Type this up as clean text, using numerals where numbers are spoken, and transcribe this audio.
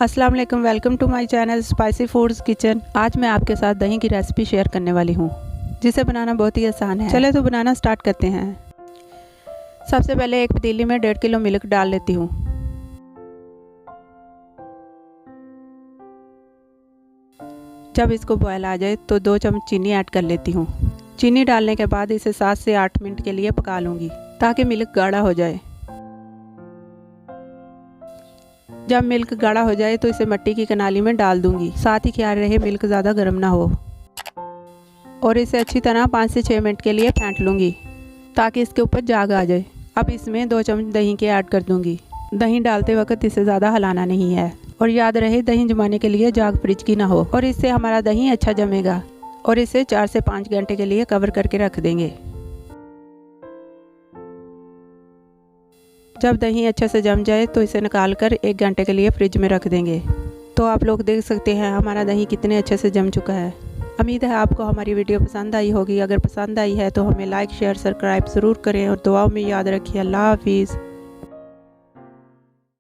अस्सलाम वालेकुम, welcome to my channel spicy foods kitchen. आज मैं आपके साथ दही की रेसिपी शेयर करने वाली हूँ, जिसे बनाना बहुत ही आसान है। चले तो बनाना स्टार्ट करते हैं। सबसे पहले एक पतीली में 1.5 किलो मिल्क डाल लेती हूँ। जब इसको बॉयल आ जाए तो 2 चम्मच चीनी ऐड कर लेती हूँ। चीनी डालने के बाद इसे 7 से 8 मिनट के लिए पका लूँगी ताकि मिल्क गाढ़ा हो जाए। जब मिल्क गाढ़ा हो जाए तो इसे मिट्टी की कनाली में डाल दूंगी। साथ ही ख्याल रहे मिल्क ज़्यादा गर्म ना हो। और इसे अच्छी तरह 5 से 6 मिनट के लिए फेंट लूँगी ताकि इसके ऊपर जाग आ जाए। अब इसमें 2 चम्मच दही के ऐड कर दूंगी। दही डालते वक्त इसे ज़्यादा हिलाना नहीं है। और याद रहे दही जमाने के लिए जाग फ्रिज की ना हो, और इससे हमारा दही अच्छा जमेगा। और इसे 4 से 5 घंटे के लिए कवर करके रख देंगे। जब दही अच्छे से जम जाए तो इसे निकाल कर 1 घंटे के लिए फ्रिज में रख देंगे। तो आप लोग देख सकते हैं हमारा दही कितने अच्छे से जम चुका है। उम्मीद है आपको हमारी वीडियो पसंद आई होगी। अगर पसंद आई है तो हमें लाइक शेयर सब्सक्राइब ज़रूर करें और दुआओं में याद रखिए। अल्लाह हाफिज़।